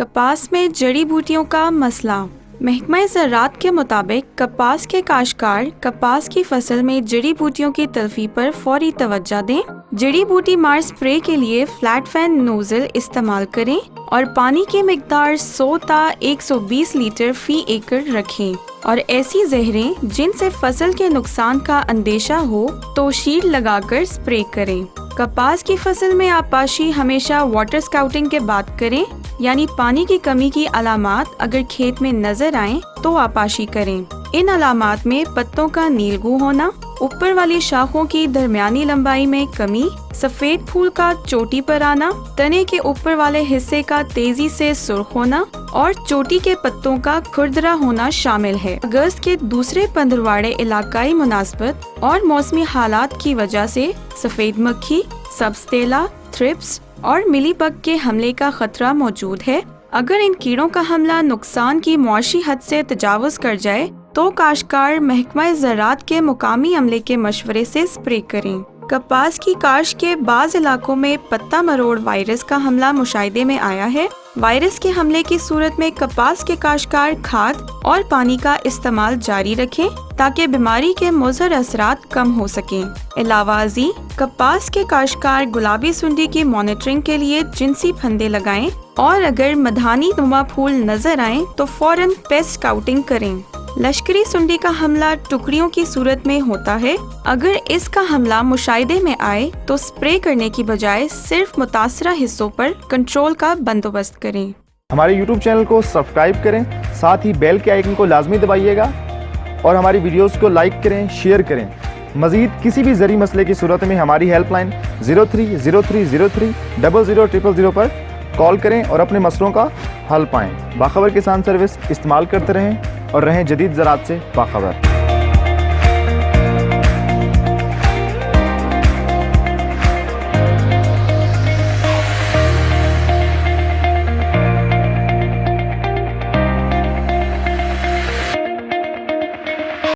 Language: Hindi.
कपास में जड़ी बूटियों का मसला। महकमा ज़राअत के मुताबिक कपास के काश्तकार कपास की फसल में जड़ी बूटियों की तलफी पर फौरी तवज्जो दें। जड़ी बूटी मार स्प्रे के लिए फ्लैट फैन नोजल इस्तेमाल करें और पानी की मिकदार 100 ता 120 लीटर फी एकड़ रखें और ऐसी जहरें जिनसे फसल के नुकसान का अंदेशा हो तो शील्ड लगाकर स्प्रे करें। कपास की फसल में आपाशी हमेशा वाटर स्काउटिंग के बाद करें, यानी पानी की कमी की अलामात अगर खेत में नजर आए तो आपाशी करें। इन अलामात में पत्तों का नीलगू होना, ऊपर वाली शाखों की दरमियानी लंबाई में कमी, सफेद फूल का चोटी पर आना, तने के ऊपर वाले हिस्से का तेजी से सुर्ख होना और चोटी के पत्तों का खुरदरा होना शामिल है। अगस्त के दूसरे पंद्रवाड़े इलाकाई मुनासबत और मौसमी हालात की वजह से सफेद मक्खी, सब्ज तेला, थ्रिप्स और मिलीबग के हमले का खतरा मौजूद है। अगर इन कीड़ों का हमला नुकसान की मुआशी हद से तजावुज कर जाए तो काश्तकार महकमा ज़राअत के मुकामी अमले के मशवरे से स्प्रे करें। कपास की काश्त के बाज़ इलाकों में पत्ता मरोड़ वायरस का हमला मुशाहिदे में आया है। वायरस के हमले की सूरत में कपास के काश्तकार खाद और पानी का इस्तेमाल जारी रखें ताकि बीमारी के मुज़र असरात कम हो सकें। इलावाजी कपास के काश्तकार गुलाबी सुंडी की मॉनिटरिंग के लिए जिनसी फंदे लगाएं और अगर मधानी नुमा फूल नजर आए तो फौरन पेस्ट स्काउटिंग करें। लश्करी सुंडी का हमला टुकड़ियों की सूरत में होता है। अगर इसका हमला मुशाहिदे में आए तो स्प्रे करने की बजाय सिर्फ मुतासरा हिस्सों पर कंट्रोल का बंदोबस्त करें। हमारे YouTube चैनल को सब्सक्राइब करें, साथ ही बेल के आइकन को लाजमी दबाइएगा और हमारी वीडियोस को लाइक करें, शेयर करें। मज़ीद किसी भी ज़रूरी मसले की सूरत में हमारी हेल्पलाइन 030303 000000 पर कॉल करें और अपने मसलों का हल पाएँ। बाखबर किसान सर्विस इस्तेमाल करते रहें और रहें जदीद ज़राअत से बाखबर।